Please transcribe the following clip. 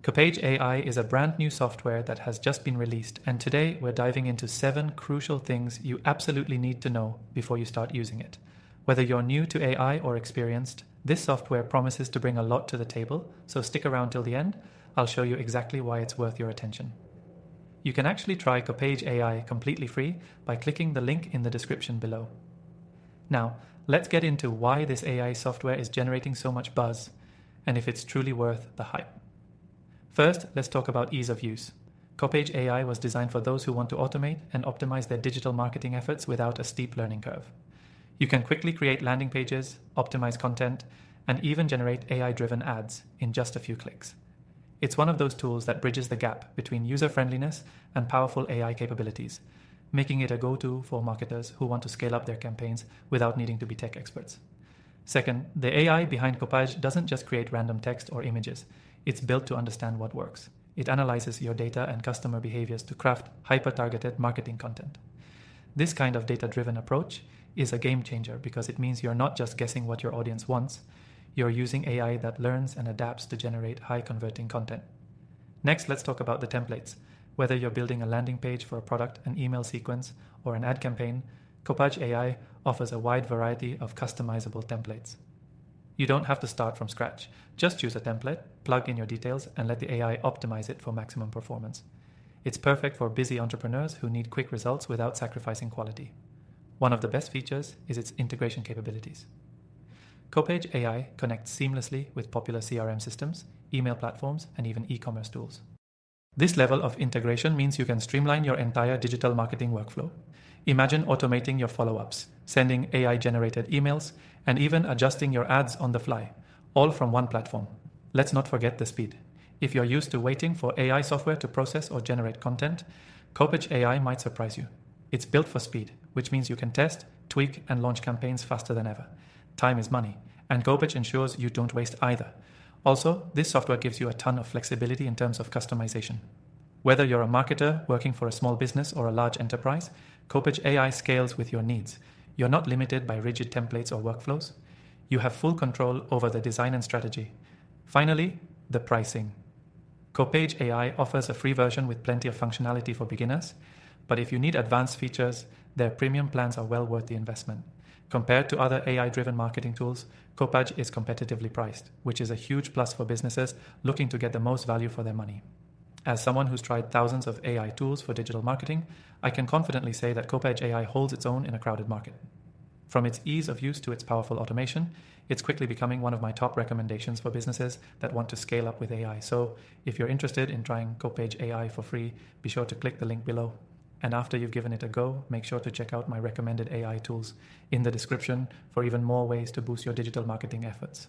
Kopage AI is a brand new software that has just been released, and today we're diving into 7 crucial things you absolutely need to know before you start using it. Whether you're new to AI or experienced, this software promises to bring a lot to the table, so stick around till the end. I'll show you exactly why it's worth your attention. You can actually try Kopage AI completely free by clicking the link in the description below. Now, let's get into why this AI software is generating so much buzz, and if it's truly worth the hype. First, let's talk about ease of use. Kopage AI was designed for those who want to automate and optimize their digital marketing efforts without a steep learning curve. You can quickly create landing pages, optimize content, and even generate AI-driven ads in just a few clicks. It's one of those tools that bridges the gap between user-friendliness and powerful AI capabilities, making it a go-to for marketers who want to scale up their campaigns without needing to be tech experts. Second, the AI behind Kopage doesn't just create random text or images. It's built to understand what works. It analyzes your data and customer behaviors to craft hyper-targeted marketing content. This kind of data-driven approach is a game changer because it means you're not just guessing what your audience wants, you're using AI that learns and adapts to generate high-converting content. Next, let's talk about the templates. Whether you're building a landing page for a product, an email sequence, or an ad campaign, Kopage AI offers a wide variety of customizable templates. You don't have to start from scratch. Just choose a template, plug in your details, and let the AI optimize it for maximum performance. It's perfect for busy entrepreneurs who need quick results without sacrificing quality. One of the best features is its integration capabilities. Kopage AI connects seamlessly with popular CRM systems, email platforms, and even e-commerce tools. This level of integration means you can streamline your entire digital marketing workflow. Imagine automating your follow-ups, sending AI-generated emails, and even adjusting your ads on the fly, all from one platform. Let's not forget the speed. If you're used to waiting for AI software to process or generate content, Kopage AI might surprise you. It's built for speed, which means you can test, tweak, and launch campaigns faster than ever. Time is money, and Kopage ensures you don't waste either. Also, this software gives you a ton of flexibility in terms of customization. Whether you're a marketer working for a small business or a large enterprise, Kopage AI scales with your needs. You're not limited by rigid templates or workflows. You have full control over the design and strategy. Finally, the pricing. Kopage AI offers a free version with plenty of functionality for beginners, but if you need advanced features, their premium plans are well worth the investment. Compared to other AI-driven marketing tools, Kopage is competitively priced, which is a huge plus for businesses looking to get the most value for their money. As someone who's tried thousands of AI tools for digital marketing, I can confidently say that Kopage AI holds its own in a crowded market. From its ease of use to its powerful automation, it's quickly becoming one of my top recommendations for businesses that want to scale up with AI. So if you're interested in trying Kopage AI for free, be sure to click the link below. And after you've given it a go, make sure to check out my recommended AI tools in the description for even more ways to boost your digital marketing efforts.